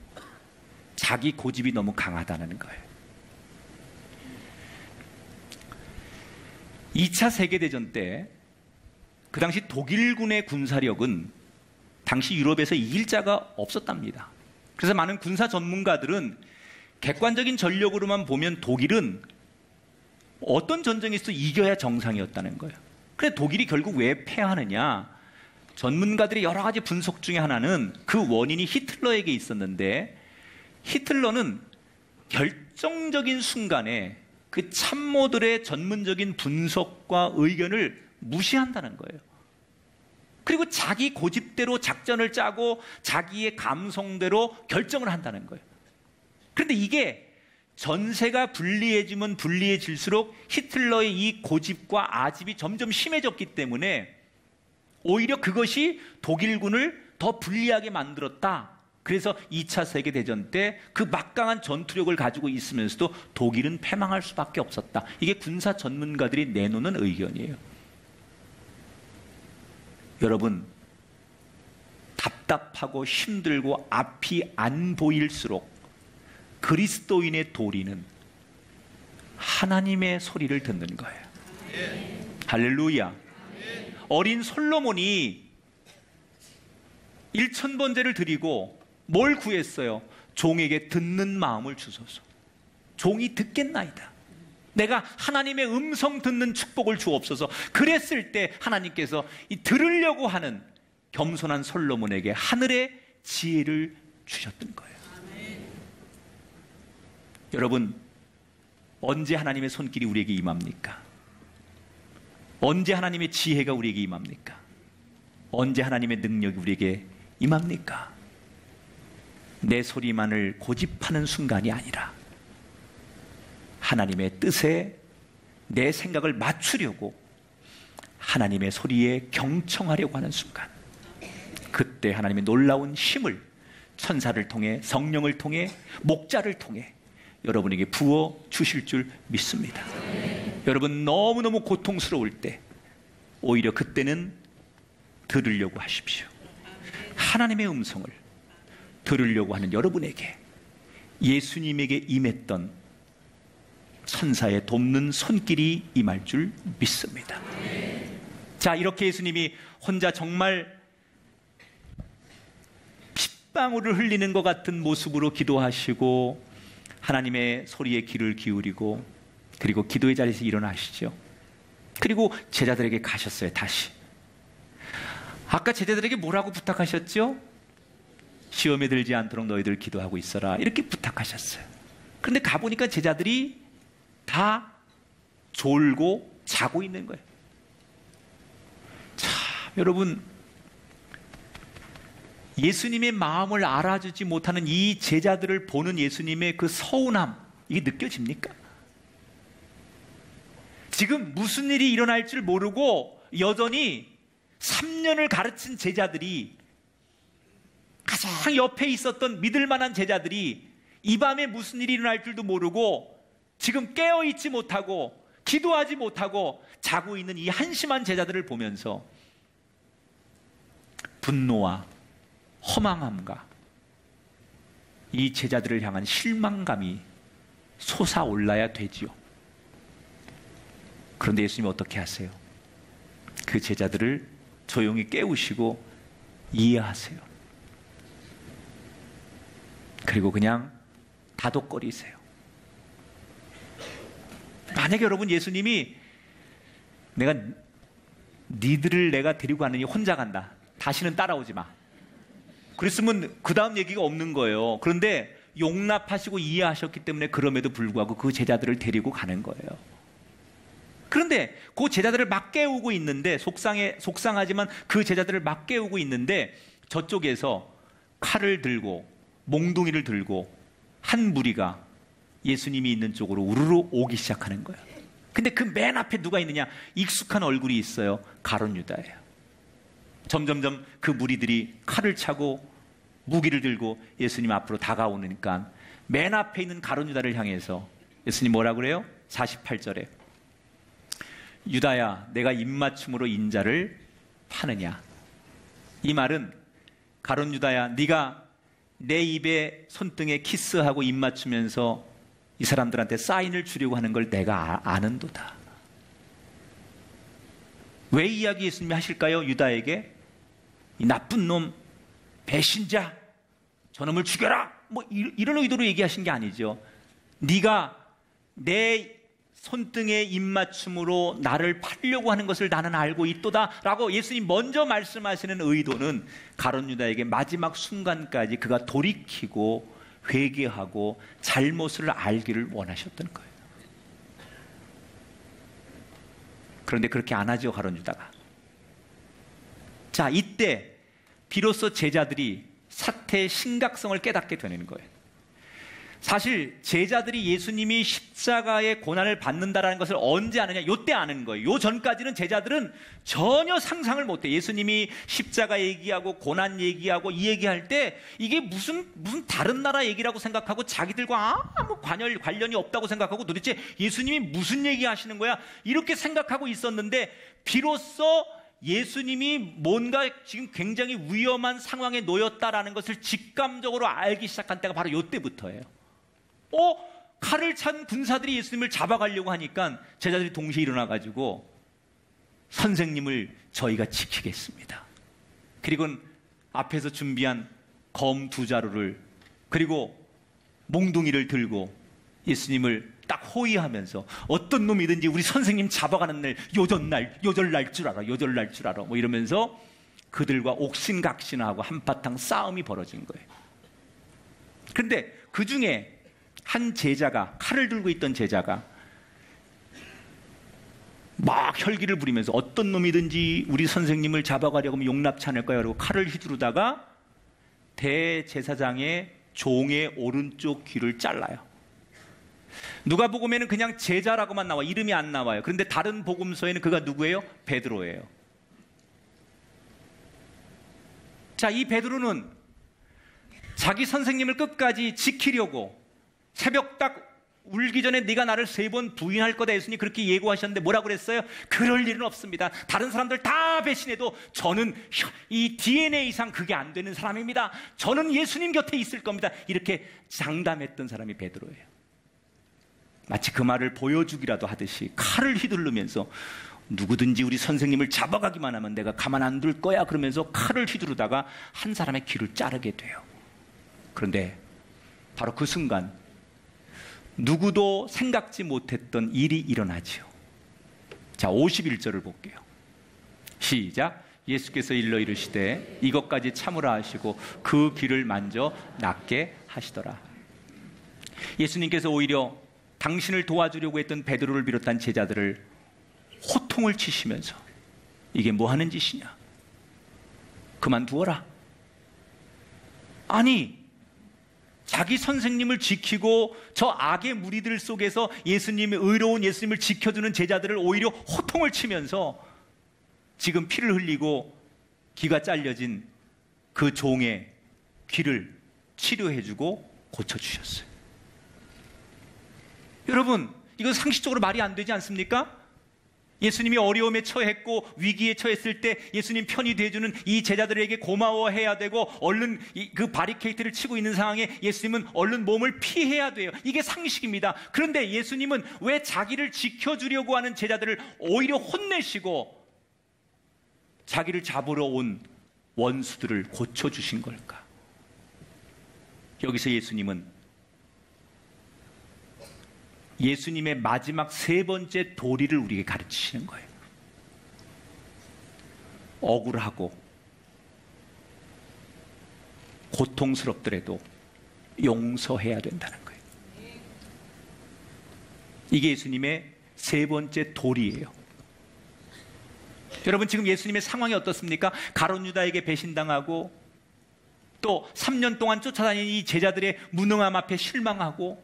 자기 고집이 너무 강하다는 거예요. 2차 세계대전 때 그 당시 독일군의 군사력은 당시 유럽에서 이길 자가 없었답니다. 그래서 많은 군사 전문가들은 객관적인 전력으로만 보면 독일은 어떤 전쟁에서도 이겨야 정상이었다는 거예요. 그런데 독일이 결국 왜 패하느냐? 전문가들의 여러 가지 분석 중에 하나는 그 원인이 히틀러에게 있었는데, 히틀러는 결정적인 순간에 그 참모들의 전문적인 분석과 의견을 무시한다는 거예요. 그리고 자기 고집대로 작전을 짜고 자기의 감성대로 결정을 한다는 거예요. 그런데 이게 전세가 불리해지면 불리해질수록 히틀러의 이 고집과 아집이 점점 심해졌기 때문에 오히려 그것이 독일군을 더 불리하게 만들었다. 그래서 2차 세계대전 때 그 막강한 전투력을 가지고 있으면서도 독일은 패망할 수밖에 없었다. 이게 군사 전문가들이 내놓는 의견이에요. 여러분, 답답하고 힘들고 앞이 안 보일수록 그리스도인의 도리는 하나님의 소리를 듣는 거예요. 할렐루야. 어린 솔로몬이 1000번제를 드리고 뭘 구했어요? 종에게 듣는 마음을 주소서. 종이 듣겠나이다. 내가 하나님의 음성 듣는 축복을 주옵소서. 그랬을 때 하나님께서 이 들으려고 하는 겸손한 솔로몬에게 하늘의 지혜를 주셨던 거예요. 여러분, 언제 하나님의 손길이 우리에게 임합니까? 언제 하나님의 지혜가 우리에게 임합니까? 언제 하나님의 능력이 우리에게 임합니까? 내 소리만을 고집하는 순간이 아니라 하나님의 뜻에 내 생각을 맞추려고 하나님의 소리에 경청하려고 하는 순간, 그때 하나님의 놀라운 힘을 천사를 통해, 성령을 통해, 목자를 통해 여러분에게 부어 주실 줄 믿습니다. 여러분, 너무너무 고통스러울 때 오히려 그때는 들으려고 하십시오. 하나님의 음성을 들으려고 하는 여러분에게 예수님에게 임했던 천사의 돕는 손길이 임할 줄 믿습니다. 자, 이렇게 예수님이 혼자 정말 핏방울을 흘리는 것 같은 모습으로 기도하시고 하나님의 소리에 귀를 기울이고 그리고 기도의 자리에서 일어나시죠. 그리고 제자들에게 가셨어요. 다시. 아까 제자들에게 뭐라고 부탁하셨죠? 시험에 들지 않도록 너희들 기도하고 있어라, 이렇게 부탁하셨어요. 그런데 가보니까 제자들이 다 졸고 자고 있는 거예요. 참, 여러분, 예수님의 마음을 알아주지 못하는 이 제자들을 보는 예수님의 그 서운함, 이게 느껴집니까? 지금 무슨 일이 일어날 줄 모르고 여전히 3년을 가르친 제자들이, 가장 옆에 있었던 믿을 만한 제자들이 이 밤에 무슨 일이 일어날 줄도 모르고 지금 깨어있지 못하고 기도하지 못하고 자고 있는 이 한심한 제자들을 보면서 분노와 허망함과 이 제자들을 향한 실망감이 솟아올라야 되지요. 그런데 예수님이 어떻게 하세요? 그 제자들을 조용히 깨우시고 이해하세요. 그리고 그냥 다독거리세요. 만약에 여러분, 예수님이 니들을 내가 데리고 가느니 혼자 간다, 다시는 따라오지 마, 그랬으면 그 다음 얘기가 없는 거예요. 그런데 용납하시고 이해하셨기 때문에 그럼에도 불구하고 그 제자들을 데리고 가는 거예요. 그런데 그 제자들을 막 깨우고 있는데, 속상하지만 그 제자들을 막 깨우고 있는데 저쪽에서 칼을 들고 몽둥이를 들고 한 무리가 예수님이 있는 쪽으로 우르르 오기 시작하는 거예요. 근데 그 맨 앞에 누가 있느냐? 익숙한 얼굴이 있어요. 가룟 유다예요. 점점점 그 무리들이 칼을 차고 무기를 들고 예수님 앞으로 다가오니까 맨 앞에 있는 가룟 유다를 향해서 예수님 뭐라고 그래요? 48절에 유다야, 내가 입맞춤으로 인자를 파느냐? 이 말은 가룟 유다야, 네가 내 입에 손등에 키스하고 입맞추면서 이 사람들한테 사인을 주려고 하는 걸 내가 아는도다. 왜 이야기 예수님이 하실까요? 유다에게 이 나쁜 놈, 배신자, 저놈을 죽여라, 뭐 이런 의도로 얘기하신 게 아니죠. 네가 내 손등에 입맞춤으로 나를 팔려고 하는 것을 나는 알고 있도다 라고 예수님 먼저 말씀하시는 의도는 가룟 유다에게 마지막 순간까지 그가 돌이키고 회개하고 잘못을 알기를 원하셨던 거예요. 그런데 그렇게 안 하죠, 가룟 유다가. 자, 이때 비로소 제자들이 사태의 심각성을 깨닫게 되는 거예요. 사실 제자들이 예수님이 십자가의 고난을 받는다라는 것을 언제 아느냐? 요때 아는 거예요. 요 전까지는 제자들은 전혀 상상을 못해. 예수님이 십자가 얘기하고 고난 얘기하고 이 얘기할 때 이게 무슨 다른 나라 얘기라고 생각하고 자기들과 아무 관련이 없다고 생각하고 도대체 예수님이 무슨 얘기하시는 거야? 이렇게 생각하고 있었는데 비로소 예수님이 뭔가 지금 굉장히 위험한 상황에 놓였다라는 것을 직감적으로 알기 시작한 때가 바로 요때부터예요. 칼을 찬 군사들이 예수님을 잡아가려고 하니까 제자들이 동시에 일어나가지고 선생님을 저희가 지키겠습니다. 그리고 앞에서 준비한 검 2자루를 그리고 몽둥이를 들고 예수님을 딱 호위하면서 어떤 놈이든지 우리 선생님 잡아가는 날 요절날 줄 알아 뭐 이러면서 그들과 옥신각신하고 한바탕 싸움이 벌어진 거예요. 그런데 그 중에 한 제자가, 칼을 들고 있던 제자가 막 혈기를 부리면서 어떤 놈이든지 우리 선생님을 잡아가려고 하면 용납치 않을 거야 그러고 칼을 휘두르다가 대제사장의 종의 오른쪽 귀를 잘라요. 누가복음에는 그냥 제자라고만 나와, 이름이 안 나와요. 그런데 다른 복음서에는 그가 누구예요? 베드로예요. 자, 이 베드로는 자기 선생님을 끝까지 지키려고 새벽 딱 울기 전에 네가 나를 3번 부인할 거다 예수님이 그렇게 예고하셨는데 뭐라고 그랬어요? 그럴 일은 없습니다. 다른 사람들 다 배신해도 저는 이 DNA상 그게 안 되는 사람입니다. 저는 예수님 곁에 있을 겁니다. 이렇게 장담했던 사람이 베드로예요. 마치 그 말을 보여주기라도 하듯이 칼을 휘두르면서 누구든지 우리 선생님을 잡아가기만 하면 내가 가만 안 둘 거야 그러면서 칼을 휘두르다가 한 사람의 귀를 자르게 돼요. 그런데 바로 그 순간 누구도 생각지 못했던 일이 일어나지요. 자, 51절을 볼게요. 시작. 예수께서 일러 이르시되 이것까지 참으라 하시고 그 귀를 만져 낫게 하시더라. 예수님께서 오히려 당신을 도와주려고 했던 베드로를 비롯한 제자들을 호통을 치시면서 이게 뭐 하는 짓이냐? 그만두어라. 아니, 자기 선생님을 지키고 저 악의 무리들 속에서 예수님의 의로운 예수님을 지켜주는 제자들을 오히려 호통을 치면서 지금 피를 흘리고 귀가 잘려진 그 종의 귀를 치료해주고 고쳐주셨어요. 여러분, 이건 상식적으로 말이 안 되지 않습니까? 예수님이 어려움에 처했고 위기에 처했을 때 예수님 편이 돼주는 이 제자들에게 고마워해야 되고 얼른 그 바리케이트를 치고 있는 상황에 예수님은 얼른 몸을 피해야 돼요. 이게 상식입니다. 그런데 예수님은 왜 자기를 지켜주려고 하는 제자들을 오히려 혼내시고 자기를 잡으러 온 원수들을 고쳐주신 걸까? 여기서 예수님은 예수님의 마지막 세 번째 도리를 우리에게 가르치시는 거예요. 억울하고 고통스럽더라도 용서해야 된다는 거예요. 이게 예수님의 세 번째 도리예요. 여러분, 지금 예수님의 상황이 어떻습니까? 가룟 유다에게 배신당하고 또 3년 동안 쫓아다니는 이 제자들의 무능함 앞에 실망하고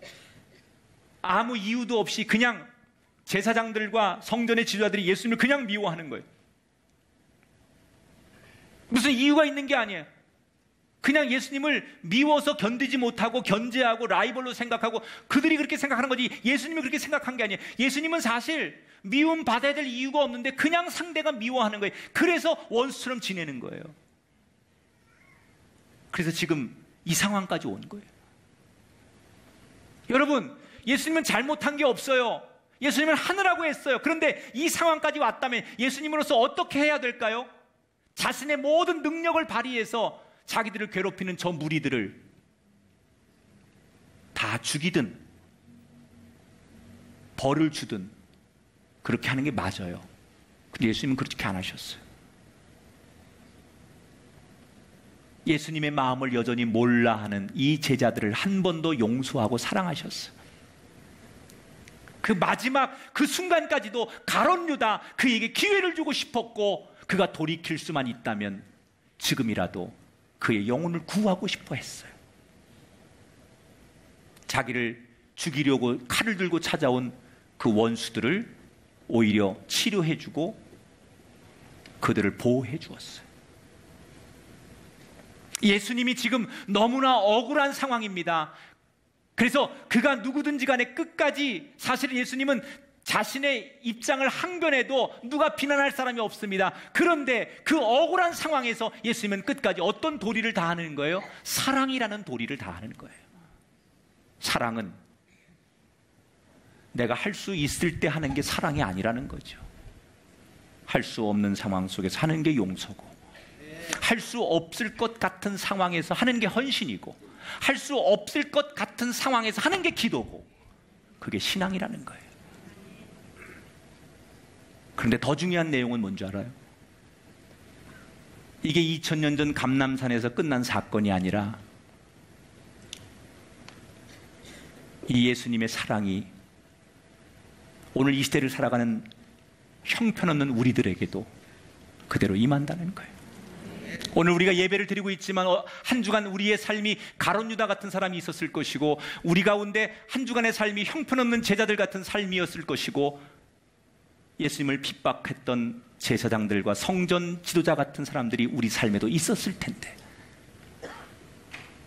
아무 이유도 없이 그냥 제사장들과 성전의 지도자들이 예수님을 그냥 미워하는 거예요. 무슨 이유가 있는 게 아니에요. 그냥 예수님을 미워서 견디지 못하고 견제하고 라이벌로 생각하고 그들이 그렇게 생각하는 거지 예수님이 그렇게 생각한 게 아니에요. 예수님은 사실 미움 받아야 될 이유가 없는데 그냥 상대가 미워하는 거예요. 그래서 원수처럼 지내는 거예요. 그래서 지금 이 상황까지 온 거예요. 여러분, 예수님은 잘못한 게 없어요. 예수님은 하느라고 했어요. 그런데 이 상황까지 왔다면 예수님으로서 어떻게 해야 될까요? 자신의 모든 능력을 발휘해서 자기들을 괴롭히는 저 무리들을 다 죽이든 벌을 주든 그렇게 하는 게 맞아요. 근데 예수님은 그렇게 안 하셨어요. 예수님의 마음을 여전히 몰라 하는 이 제자들을 한 번 더 용서하고 사랑하셨어요. 그 마지막 그 순간까지도 가룟 유다 그에게 기회를 주고 싶었고 그가 돌이킬 수만 있다면 지금이라도 그의 영혼을 구하고 싶어 했어요. 자기를 죽이려고 칼을 들고 찾아온 그 원수들을 오히려 치료해주고 그들을 보호해 주었어요. 예수님이 지금 너무나 억울한 상황입니다. 그래서 그가 누구든지 간에 끝까지 사실은 예수님은 자신의 입장을 항변해도 누가 비난할 사람이 없습니다. 그런데 그 억울한 상황에서 예수님은 끝까지 어떤 도리를 다하는 거예요? 사랑이라는 도리를 다하는 거예요. 사랑은 내가 할 수 있을 때 하는 게 사랑이 아니라는 거죠. 할 수 없는 상황 속에서 하는 게 용서고, 할 수 없을 것 같은 상황에서 하는 게 헌신이고, 할 수 없을 것 같은 상황에서 하는 게 기도고, 그게 신앙이라는 거예요. 그런데 더 중요한 내용은 뭔지 알아요? 이게 2000년 전 감람산에서 끝난 사건이 아니라 이 예수님의 사랑이 오늘 이 시대를 살아가는 형편없는 우리들에게도 그대로 임한다는 거예요. 오늘 우리가 예배를 드리고 있지만 한 주간 우리의 삶이 가룟 유다 같은 사람이 있었을 것이고, 우리 가운데 한 주간의 삶이 형편없는 제자들 같은 삶이었을 것이고, 예수님을 핍박했던 제사장들과 성전 지도자 같은 사람들이 우리 삶에도 있었을 텐데,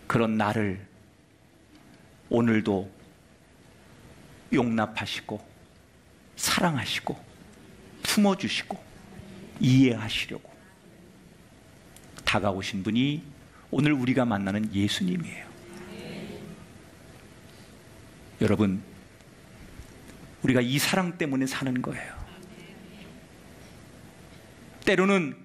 그런 나를 오늘도 용납하시고 사랑하시고 품어주시고 이해하시려고 다가오신 분이 오늘 우리가 만나는 예수님이에요. 여러분, 우리가 이 사랑 때문에 사는 거예요. 때로는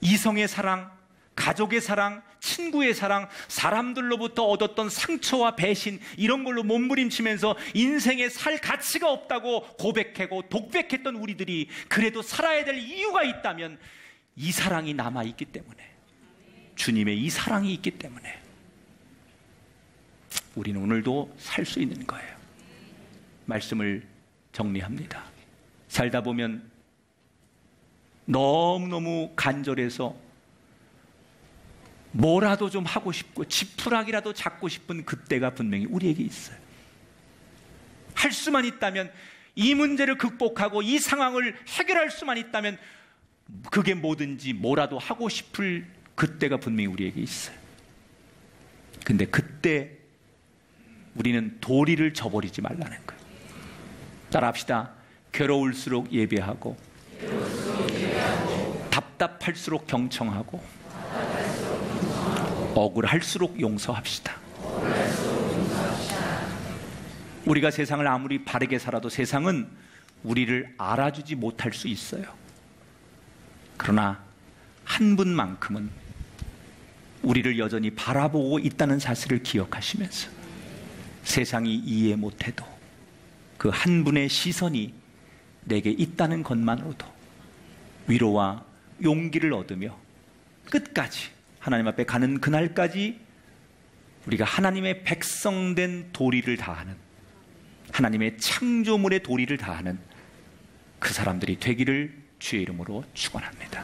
이성의 사랑, 가족의 사랑, 친구의 사랑, 사람들로부터 얻었던 상처와 배신, 이런 걸로 몸부림치면서 인생에 살 가치가 없다고 고백하고 독백했던 우리들이 그래도 살아야 될 이유가 있다면 이 사랑이 남아있기 때문에, 주님의 이 사랑이 있기 때문에 우리는 오늘도 살 수 있는 거예요. 말씀을 정리합니다. 살다 보면 너무너무 간절해서 뭐라도 좀 하고 싶고 지푸라기라도 잡고 싶은 그때가 분명히 우리에게 있어요. 할 수만 있다면, 이 문제를 극복하고 이 상황을 해결할 수만 있다면 그게 뭐든지 뭐라도 하고 싶을 그때가 분명히 우리에게 있어요. 근데 그때 우리는 도리를 저버리지 말라는 거예요. 따라합시다. 괴로울수록 예배하고, 답답할수록 경청하고, 억울할수록 용서합시다. 우리가 세상을 아무리 바르게 살아도 세상은 우리를 알아주지 못할 수 있어요. 그러나 한 분만큼은 우리를 여전히 바라보고 있다는 사실을 기억하시면서 세상이 이해 못해도 그 한 분의 시선이 내게 있다는 것만으로도 위로와 용기를 얻으며 끝까지 하나님 앞에 가는 그날까지 우리가 하나님의 백성된 도리를 다하는, 하나님의 창조물의 도리를 다하는 그 사람들이 되기를 주의 이름으로 축원합니다.